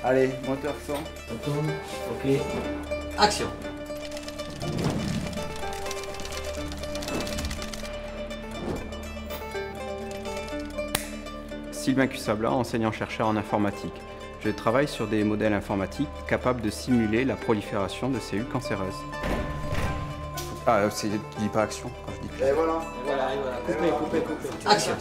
Allez, moteur son. On tourne. Ok. Action. Sylvain Cussabla, enseignant-chercheur en informatique. Je travaille sur des modèles informatiques capables de simuler la prolifération de cellules cancéreuses. Ah, tu dis pas action quand je dis. Et voilà. Et voilà. Coupez. Action.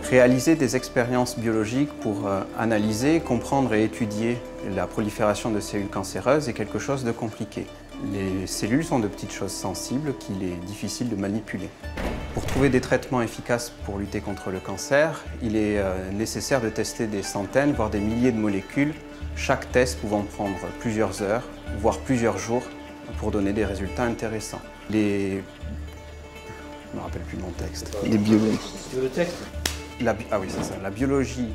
Réaliser des expériences biologiques pour analyser, comprendre et étudier la prolifération de cellules cancéreuses est quelque chose de compliqué. Les cellules sont de petites choses sensibles qu'il est difficile de manipuler. Pour trouver des traitements efficaces pour lutter contre le cancer, il est nécessaire de tester des centaines, voire des milliers de molécules, chaque test pouvant prendre plusieurs heures, voire plusieurs jours, pour donner des résultats intéressants. Je ne me rappelle plus mon texte. Les biologistes. Tu veux le texte? Ah oui, c'est ça. La biologie,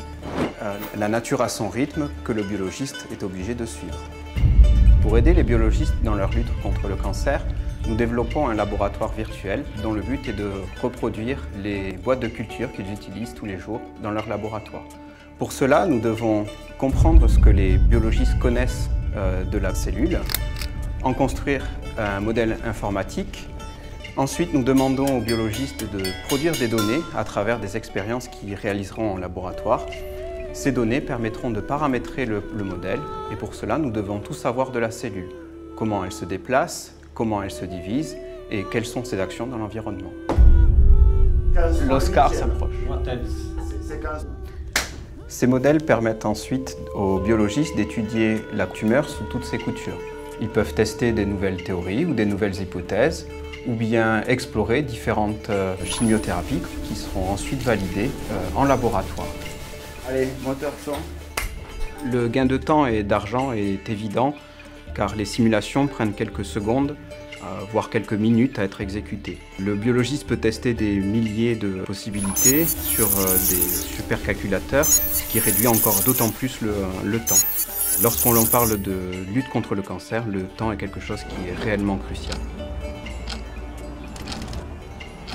la nature a son rythme que le biologiste est obligé de suivre. Pour aider les biologistes dans leur lutte contre le cancer, nous développons un laboratoire virtuel dont le but est de reproduire les boîtes de culture qu'ils utilisent tous les jours dans leur laboratoire. Pour cela, nous devons comprendre ce que les biologistes connaissent de la cellule, en construire un modèle informatique. Ensuite, nous demandons aux biologistes de produire des données à travers des expériences qu'ils réaliseront en laboratoire. Ces données permettront de paramétrer le modèle et pour cela, nous devons tout savoir de la cellule. Comment elle se déplace, comment elle se divise et quelles sont ses actions dans l'environnement. L'Oscar s'approche. Ces modèles permettent ensuite aux biologistes d'étudier la tumeur sous toutes ses coutures. Ils peuvent tester des nouvelles théories ou des nouvelles hypothèses ou bien explorer différentes chimiothérapies qui seront ensuite validées en laboratoire. Allez, moteur son. Le gain de temps et d'argent est évident car les simulations prennent quelques secondes, voire quelques minutes à être exécutées. Le biologiste peut tester des milliers de possibilités sur des supercalculateurs, ce qui réduit encore d'autant plus le temps. Lorsqu'on parle de lutte contre le cancer, le temps est quelque chose qui est réellement crucial.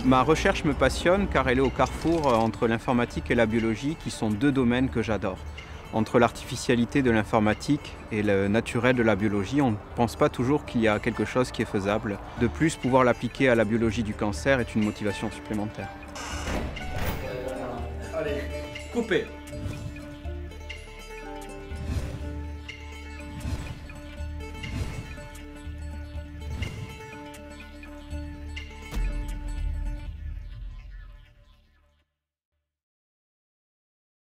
Ma recherche me passionne car elle est au carrefour entre l'informatique et la biologie qui sont deux domaines que j'adore. Entre l'artificialité de l'informatique et le naturel de la biologie, on ne pense pas toujours qu'il y a quelque chose qui est faisable. De plus, pouvoir l'appliquer à la biologie du cancer est une motivation supplémentaire. Allez. Coupez.